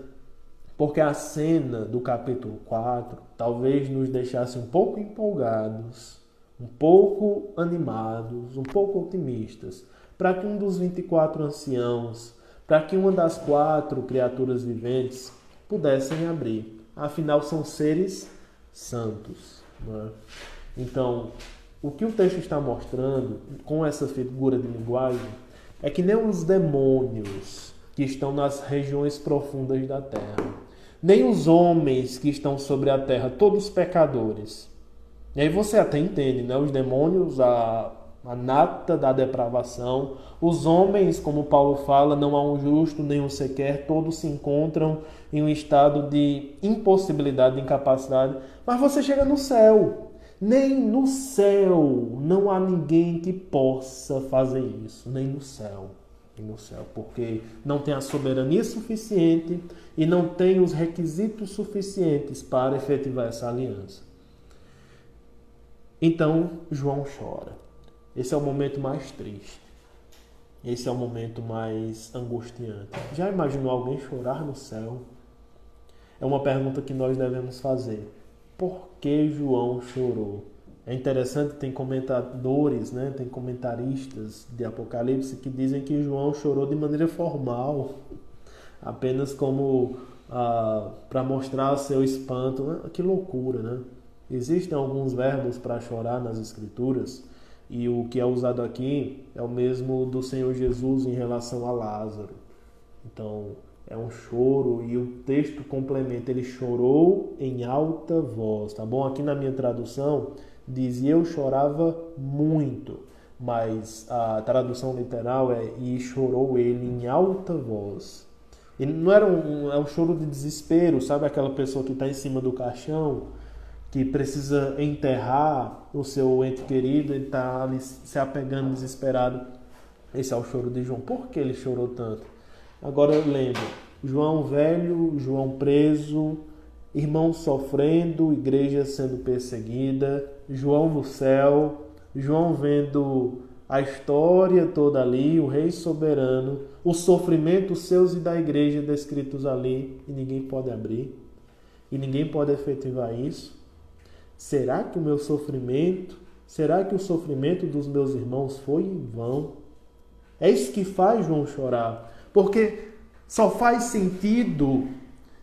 Porque a cena do capítulo 4 talvez nos deixasse um pouco empolgados, um pouco animados, um pouco otimistas, para que um dos 24 anciãos, para que uma das 4 criaturas viventes pudessem abrir. Afinal, são seres santos. Não é? Então, o que o texto está mostrando com essa figura de linguagem é que nem os demônios que estão nas regiões profundas da terra, nem os homens que estão sobre a terra, todos pecadores. E aí você até entende, né? Os demônios, a nata da depravação. Os homens, como Paulo fala, não há um justo, nem um sequer, todos se encontram em um estado de impossibilidade, de incapacidade. Mas você chega no céu. Nem no céu não há ninguém que possa fazer isso. Nem no céu. Porque não tem a soberania suficiente e não tem os requisitos suficientes para efetivar essa aliança. Então, João chora. Esse é o momento mais triste. Esse é o momento mais angustiante. Já imaginou alguém chorar no céu? É uma pergunta que nós devemos fazer. Por que João chorou? É interessante, tem comentadores, né? Tem comentaristas de Apocalipse que dizem que João chorou de maneira formal, apenas como para mostrar seu espanto. Que loucura, né? Existem alguns verbos para chorar nas Escrituras, e o que é usado aqui é o mesmo do Senhor Jesus em relação a Lázaro. Então, é um choro, e o texto complementa, ele chorou em alta voz, tá bom? Aqui na minha tradução diz, eu chorava muito, mas a tradução literal é, e chorou ele em alta voz. E não era é um choro de desespero, sabe aquela pessoa que está em cima do caixão, que precisa enterrar o seu ente querido, ele está ali se apegando desesperado. Esse é o choro de João. Por que ele chorou tanto? Agora lembra, João velho, João preso, irmãos sofrendo, igreja sendo perseguida, João no céu, João vendo a história toda ali, o rei soberano, o sofrimento seus e da igreja descritos ali, e ninguém pode abrir, e ninguém pode efetivar isso. Será que o sofrimento dos meus irmãos foi em vão? É isso que faz João chorar, porque só faz sentido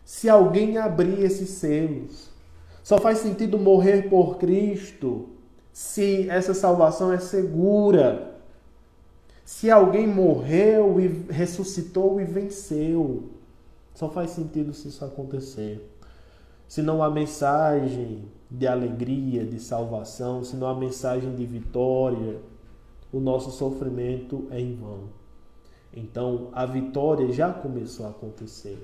se alguém abrir esses selos. Só faz sentido morrer por Cristo se essa salvação é segura. Se alguém morreu e ressuscitou e venceu. Só faz sentido se isso acontecer. Se não há mensagem de alegria, de salvação, se não há mensagem de vitória, o nosso sofrimento é em vão. Então, a vitória já começou a acontecer.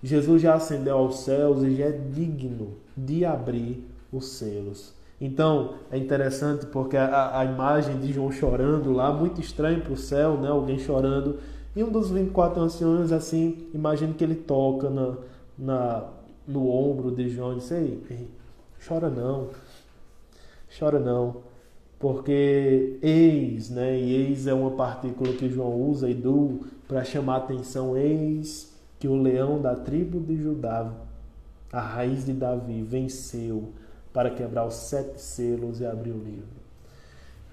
Jesus já ascendeu aos céus e já é digno de abrir os selos. Então, é interessante porque a imagem de João chorando lá, muito estranho para o céu, né? Alguém chorando. E um dos 24 anciões, assim, imagino que ele toca no ombro de João e diz, ei, chora não. Porque eis, né? E eis é uma partícula que João usa, idu, para chamar a atenção. Eis que o leão da tribo de Judá, a raiz de Davi, venceu para quebrar os 7 selos e abrir o livro.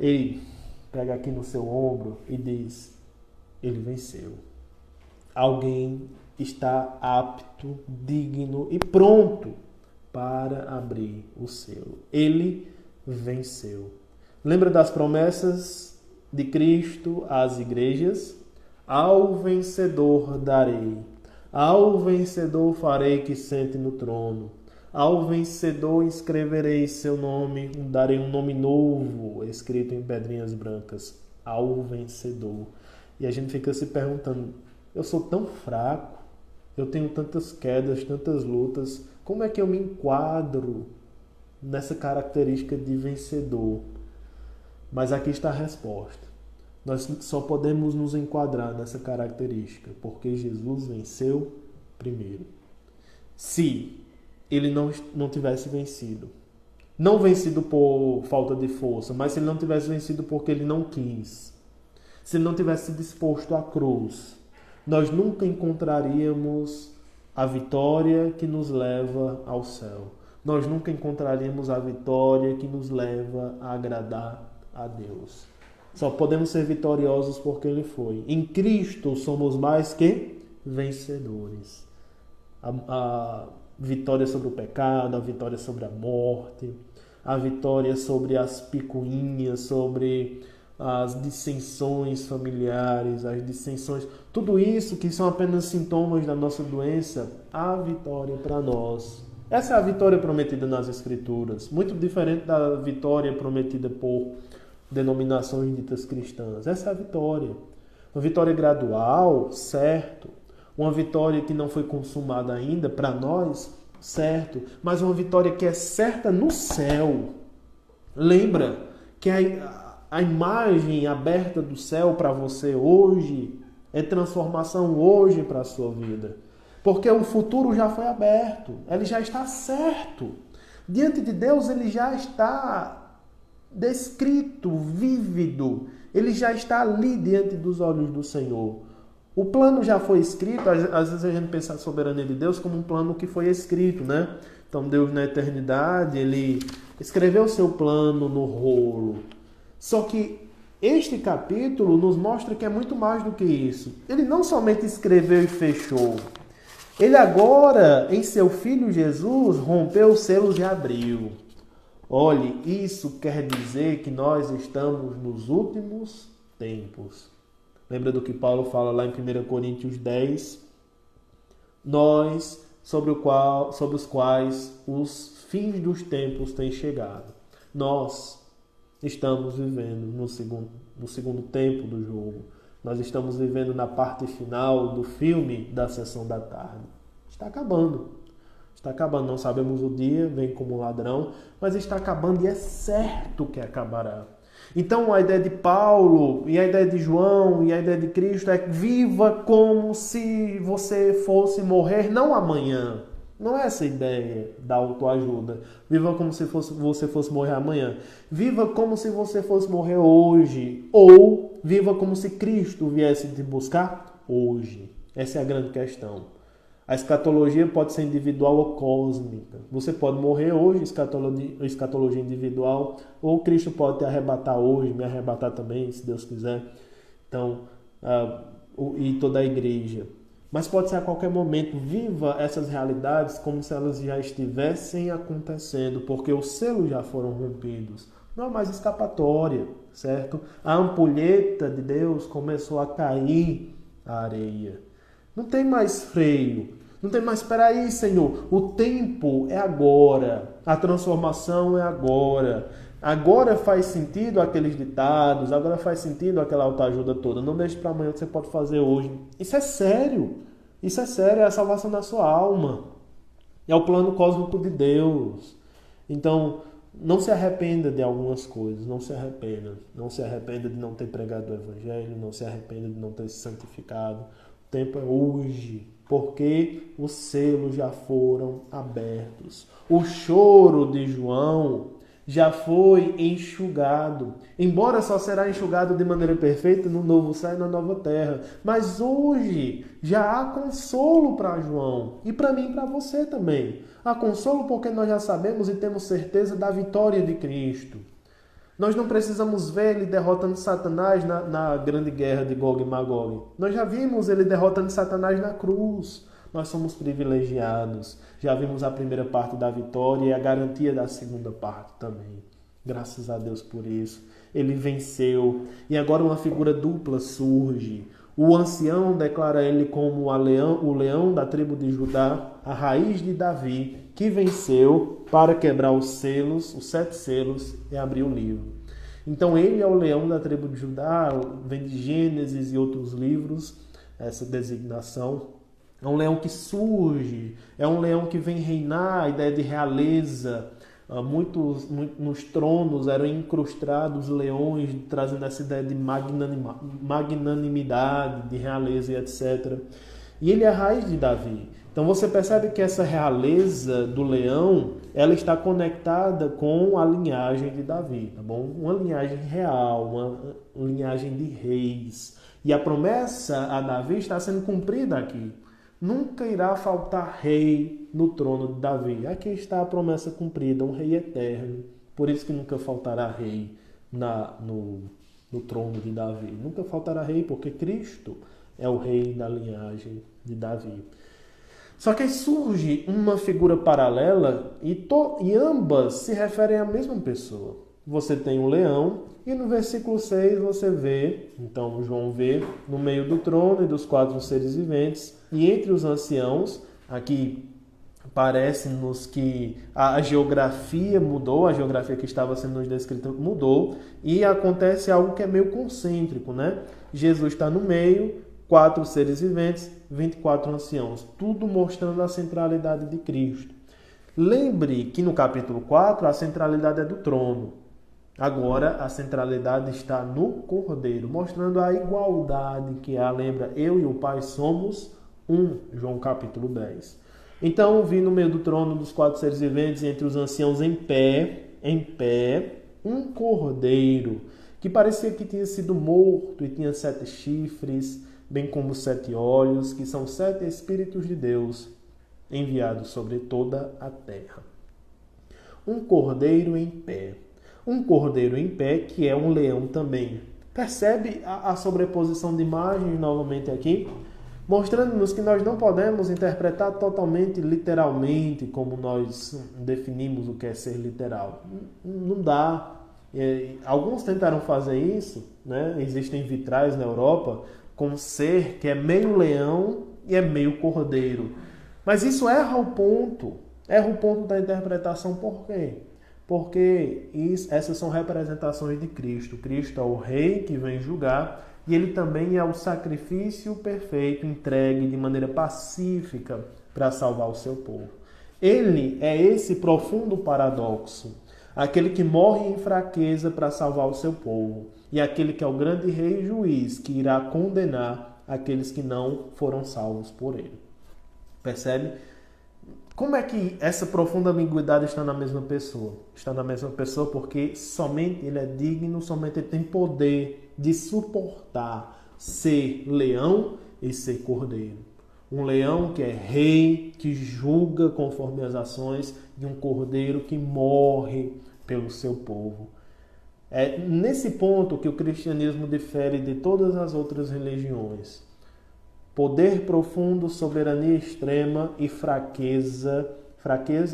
Ei, pega aqui no seu ombro e diz, ele venceu. Alguém está apto, digno e pronto para abrir o selo. Ele venceu. Lembra das promessas de Cristo às igrejas? Ao vencedor darei. Ao vencedor farei que sente no trono. Ao vencedor escreverei seu nome, darei um nome novo, escrito em pedrinhas brancas. Ao vencedor. E a gente fica se perguntando, eu sou tão fraco, eu tenho tantas quedas, tantas lutas, como é que eu me enquadro nessa característica de vencedor? Mas aqui está a resposta. Nós só podemos nos enquadrar nessa característica porque Jesus venceu primeiro. Se ele não tivesse vencido, não vencido por falta de força, mas se ele não tivesse vencido porque ele não quis, se ele não tivesse disposto à cruz, nós nunca encontraríamos a vitória que nos leva ao céu. Nós nunca encontraríamos a vitória que nos leva a agradar a Deus. Só podemos ser vitoriosos porque Ele foi. Em Cristo somos mais que vencedores. A vitória sobre o pecado, a vitória sobre a morte, a vitória sobre as picuinhas, sobre as dissensões familiares, as dissensões, tudo isso que são apenas sintomas da nossa doença, a vitória para nós. Essa é a vitória prometida nas Escrituras, muito diferente da vitória prometida por denominações ditas cristãs. Essa é a vitória. Uma vitória gradual, certo. Uma vitória que não foi consumada ainda para nós, certo. Mas uma vitória que é certa no céu. Lembra que a imagem aberta do céu para você hoje é transformação hoje para a sua vida. Porque o futuro já foi aberto. Ele já está certo. Diante de Deus ele já está descrito, vívido, ele já está ali diante dos olhos do Senhor. O plano já foi escrito, às vezes a gente pensa a soberania de Deus como um plano que foi escrito, né? Então Deus na eternidade, ele escreveu o seu plano no rolo. Só que este capítulo nos mostra que é muito mais do que isso. Ele não somente escreveu e fechou. Ele agora, em seu Filho Jesus, rompeu os selos e abriu. Olhe, isso quer dizer que nós estamos nos últimos tempos. Lembra do que Paulo fala lá em 1 Coríntios 10? Nós, sobre os quais os fins dos tempos têm chegado. Nós estamos vivendo no segundo tempo do jogo. Nós estamos vivendo na parte final do filme da sessão da tarde. Está acabando. Está acabando, não sabemos o dia, vem como um ladrão, mas está acabando e é certo que acabará. Então a ideia de Paulo, e a ideia de João, e a ideia de Cristo é viva como se você fosse morrer não amanhã. Não é essa a ideia da autoajuda. Viva como se você fosse morrer amanhã. Viva como se você fosse morrer hoje. Ou viva como se Cristo viesse te buscar hoje. Essa é a grande questão. A escatologia pode ser individual ou cósmica. Você pode morrer hoje, escatologia individual, ou Cristo pode te arrebatar hoje, me arrebatar também, se Deus quiser. Então, e toda a igreja. Mas pode ser a qualquer momento. Viva essas realidades como se elas já estivessem acontecendo, porque os selos já foram rompidos. Não há mais escapatória, certo? A ampulheta de Deus começou a cair a areia. Não tem mais freio. Não tem mais, espera aí, Senhor. O tempo é agora. A transformação é agora. Agora faz sentido aqueles ditados. Agora faz sentido aquela autoajuda toda. Não deixe para amanhã o que você pode fazer hoje. Isso é sério. Isso é sério. É a salvação da sua alma. É o plano cósmico de Deus. Então, não se arrependa de algumas coisas. Não se arrependa. Não se arrependa de não ter pregado o Evangelho. Não se arrependa de não ter se santificado. O tempo é hoje, porque os selos já foram abertos. O choro de João já foi enxugado. Embora só será enxugado de maneira perfeita no novo céu e na nova terra. Mas hoje já há consolo para João. E para mim e para você também. Há consolo porque nós já sabemos e temos certeza da vitória de Cristo. Nós não precisamos ver ele derrotando Satanás na grande guerra de Gog e Magog. Nós já vimos ele derrotando Satanás na cruz. Nós somos privilegiados. Já vimos a primeira parte da vitória e a garantia da segunda parte também. Graças a Deus por isso. Ele venceu. E agora uma figura dupla surge. O ancião declara ele como o leão da tribo de Judá, a raiz de Davi, que venceu para quebrar os selos, os 7 selos, e abrir o livro. Então ele é o leão da tribo de Judá, vem de Gênesis e outros livros, essa designação. É um leão que surge, é um leão que vem reinar, a ideia de realeza. Muitos nos tronos eram incrustados leões, trazendo essa ideia de magnanimidade, de realeza e etc. E ele é a raiz de Davi. Então você percebe que essa realeza do leão, ela está conectada com a linhagem de Davi, tá bom? Uma linhagem real, uma linhagem de reis. E a promessa a Davi está sendo cumprida aqui. Nunca irá faltar rei no trono de Davi. Aqui está a promessa cumprida, um rei eterno. Por isso que nunca faltará rei no trono de Davi. Nunca faltará rei, porque Cristo é o rei da linhagem de Davi. Só que aí surge uma figura paralela e ambas se referem à mesma pessoa. Você tem um leão e no versículo 6 você vê, então João vê, no meio do trono e dos 4 seres viventes e entre os anciãos, aqui parece-nos que a geografia mudou, a geografia que estava sendo nos descrita mudou e acontece algo que é meio concêntrico, né? Jesus está no meio, 4 seres viventes, 24 anciãos, tudo mostrando a centralidade de Cristo. Lembre que no capítulo 4 a centralidade é do trono. Agora a centralidade está no Cordeiro, mostrando a igualdade que há. Lembra, eu e o Pai somos um, João capítulo 10. Então vi no meio do trono dos 4 seres viventes, entre os anciãos em pé, um cordeiro, que parecia que tinha sido morto e tinha 7 chifres, bem como 7 olhos, que são 7 Espíritos de Deus enviados sobre toda a terra. Um cordeiro em pé. Um cordeiro em pé, que é um leão também. Percebe a sobreposição de imagens novamente aqui? Mostrando-nos que nós não podemos interpretar totalmente literalmente, como nós definimos o que é ser literal. Não dá. Alguns tentaram fazer isso, né? Existem vitrais na Europa com um ser que é meio leão e é meio cordeiro. Mas isso erra o ponto da interpretação. Por quê? Porque essas são representações de Cristo. Cristo é o rei que vem julgar e ele também é o sacrifício perfeito, entregue de maneira pacífica para salvar o seu povo. Ele é esse profundo paradoxo, aquele que morre em fraqueza para salvar o seu povo e aquele que é o grande rei e juiz que irá condenar aqueles que não foram salvos por ele. Percebe? Como é que essa profunda ambiguidade está na mesma pessoa? Está na mesma pessoa porque somente ele é digno, somente ele tem poder de suportar ser leão e ser cordeiro. Um leão que é rei, que julga conforme as ações, e um cordeiro que morre pelo seu povo. É nesse ponto que o cristianismo difere de todas as outras religiões. Poder profundo, soberania extrema e fraqueza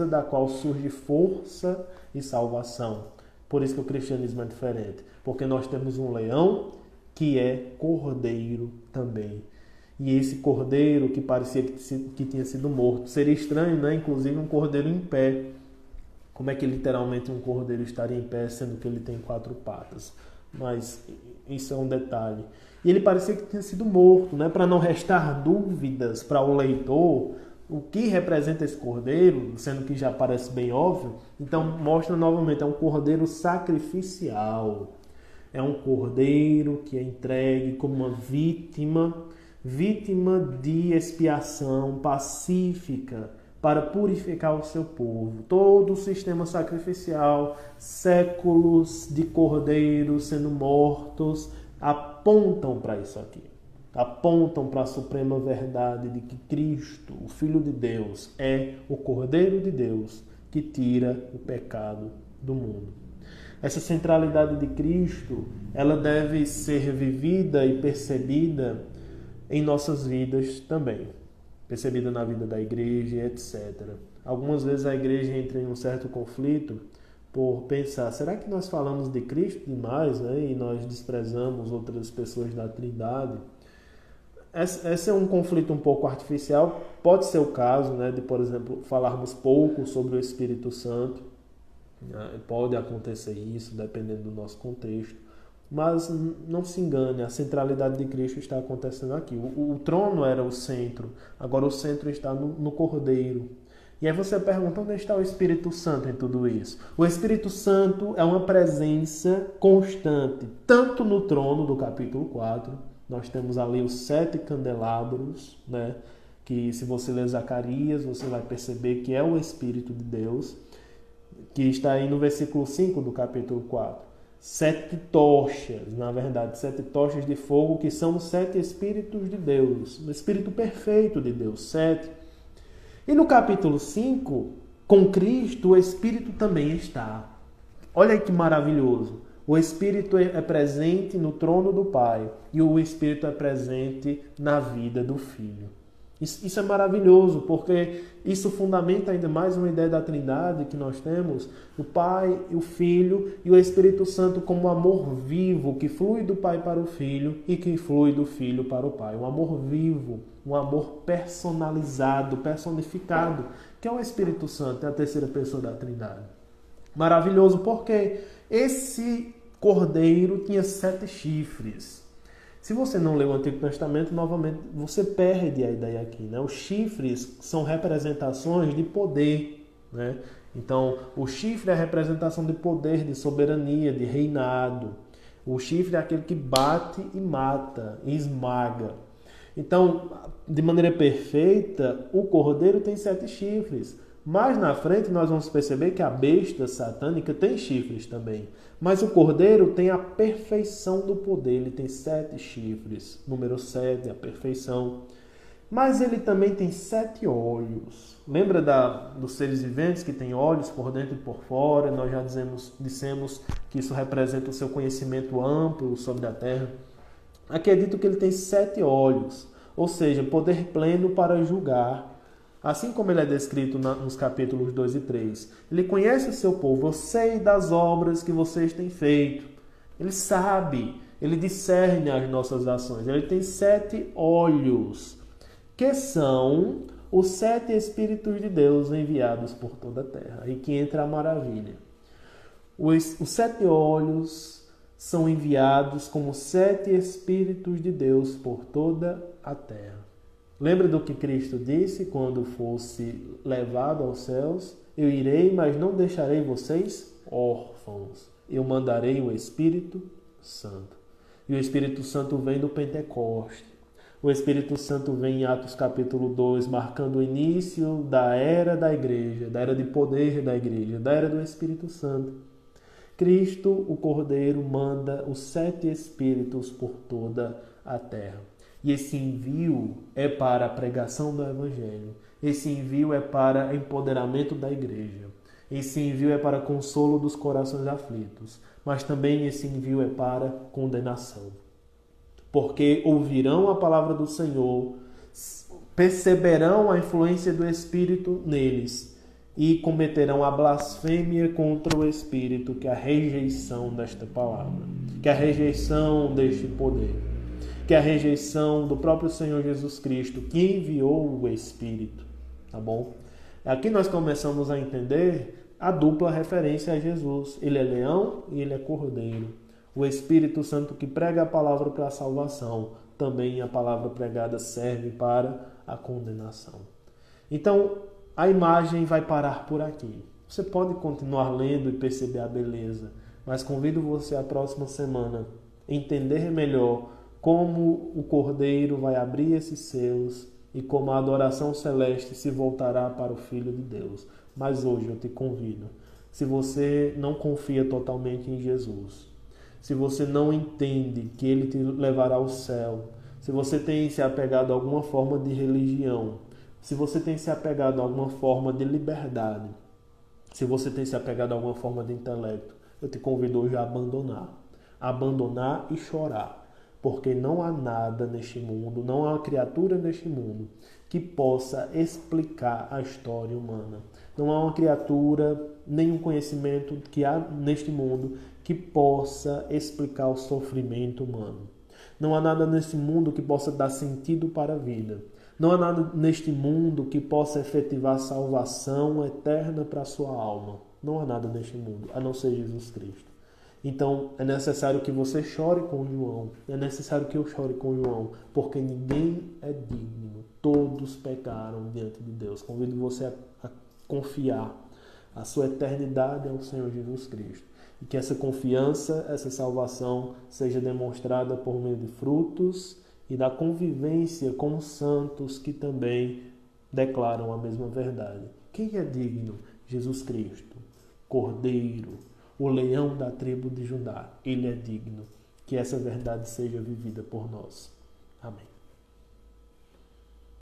da qual surge força e salvação. Por isso que o cristianismo é diferente. Porque nós temos um leão que é cordeiro também. E esse cordeiro que parecia que tinha sido morto. Seria estranho, né? Inclusive um cordeiro em pé. Como é que literalmente um cordeiro estaria em pé, sendo que ele tem 4 patas? Mas isso é um detalhe. E ele parecia que tinha sido morto, né? Para não restar dúvidas para o leitor o que representa esse cordeiro, sendo que já parece bem óbvio. Então mostra novamente, é um cordeiro sacrificial. É um cordeiro que é entregue como uma vítima de expiação pacífica para purificar o seu povo. Todo o sistema sacrificial, séculos de cordeiros sendo mortos, apontam para isso aqui. Apontam para a suprema verdade de que Cristo, o Filho de Deus, é o Cordeiro de Deus que tira o pecado do mundo. Essa centralidade de Cristo, ela deve ser vivida e percebida em nossas vidas também. Percebida na vida da igreja, etc. Algumas vezes a igreja entra em um certo conflito por pensar, será que nós falamos de Cristo demais, né? E nós desprezamos outras pessoas da Trindade? esse é um conflito um pouco artificial. Pode ser o caso, né, de, por exemplo, falarmos pouco sobre o Espírito Santo. Pode acontecer isso, dependendo do nosso contexto. Mas não se engane, a centralidade de Cristo está acontecendo aqui. O trono era o centro, agora o centro está no Cordeiro. E aí você pergunta, onde está o Espírito Santo em tudo isso? O Espírito Santo é uma presença constante, tanto no trono do capítulo 4, nós temos ali os 7 candelabros, né? Que se você ler Zacarias, você vai perceber que é o Espírito de Deus, que está aí no versículo 5 do capítulo 4. 7 tochas, na verdade, 7 tochas de fogo, que são os 7 Espíritos de Deus, o Espírito perfeito de Deus, 7. E no capítulo 5, com Cristo, o Espírito também está. Olha aí que maravilhoso. O Espírito é presente no trono do Pai e o Espírito é presente na vida do Filho. Isso é maravilhoso, porque isso fundamenta ainda mais uma ideia da Trindade que nós temos, o Pai, o Filho e o Espírito Santo como um amor vivo que flui do Pai para o Filho e que flui do Filho para o Pai. Um amor vivo, um amor personalizado, personificado, que é o Espírito Santo, é a terceira pessoa da Trindade. Maravilhoso, porque esse cordeiro tinha 7 chifres. Se você não lê o Antigo Testamento, novamente, você perde a ideia aqui, né? Os chifres são representações de poder, né? Então, o chifre é a representação de poder, de soberania, de reinado. O chifre é aquele que bate e mata, e esmaga. Então, de maneira perfeita, o cordeiro tem 7 chifres. Mais na frente nós vamos perceber que a besta satânica tem chifres também. Mas o cordeiro tem a perfeição do poder, ele tem 7 chifres. Número 7, a perfeição. Mas ele também tem 7 olhos. Lembra dos seres viventes que têm olhos por dentro e por fora? Nós já dissemos que isso representa o seu conhecimento amplo sobre a terra. Aqui é dito que ele tem 7 olhos, ou seja, poder pleno para julgar. Assim como ele é descrito nos capítulos 2 e 3. Ele conhece o seu povo. Eu sei das obras que vocês têm feito. Ele sabe. Ele discerne as nossas ações. Ele tem 7 olhos, que são os 7 Espíritos de Deus enviados por toda a terra. E que entra a maravilha. Os 7 olhos são enviados como 7 Espíritos de Deus por toda a terra. Lembra do que Cristo disse quando fosse levado aos céus? Eu irei, mas não deixarei vocês órfãos. Eu mandarei o Espírito Santo. E o Espírito Santo vem do Pentecoste. O Espírito Santo vem em Atos capítulo 2, marcando o início da era da igreja, da era de poder da igreja, da era do Espírito Santo. Cristo, o Cordeiro, manda os 7 Espíritos por toda a terra. E esse envio é para a pregação do Evangelho. Esse envio é para empoderamento da igreja. Esse envio é para consolo dos corações aflitos. Mas também esse envio é para condenação. Porque ouvirão a palavra do Senhor, perceberão a influência do Espírito neles e cometerão a blasfêmia contra o Espírito, que é a rejeição desta palavra, que é a rejeição deste poder, que é a rejeição do próprio Senhor Jesus Cristo, que enviou o Espírito, tá bom? Aqui nós começamos a entender a dupla referência a Jesus. Ele é leão e ele é cordeiro. O Espírito Santo que prega a palavra para a salvação, também a palavra pregada serve para a condenação. Então, a imagem vai parar por aqui. Você pode continuar lendo e perceber a beleza, mas convido você a próxima semana a entender melhor como o Cordeiro vai abrir esses selos e como a adoração celeste se voltará para o Filho de Deus. Mas hoje eu te convido, se você não confia totalmente em Jesus, se você não entende que Ele te levará ao céu, se você tem se apegado a alguma forma de religião, se você tem se apegado a alguma forma de liberdade, se você tem se apegado a alguma forma de intelecto, eu te convido hoje a abandonar e chorar. Porque não há nada neste mundo, não há uma criatura neste mundo que possa explicar a história humana. Não há uma criatura, nenhum conhecimento que há neste mundo que possa explicar o sofrimento humano. Não há nada neste mundo que possa dar sentido para a vida. Não há nada neste mundo que possa efetivar salvação eterna para a sua alma. Não há nada neste mundo, a não ser Jesus Cristo. Então, é necessário que você chore com João. É necessário que eu chore com João, porque ninguém é digno. Todos pecaram diante de Deus. Convido você a confiar a sua eternidade ao Senhor Jesus Cristo. E que essa confiança, essa salvação seja demonstrada por meio de frutos e da convivência com os santos que também declaram a mesma verdade. Quem é digno? Jesus Cristo, Cordeiro, o leão da tribo de Judá. Ele é digno. Que essa verdade seja vivida por nós. Amém.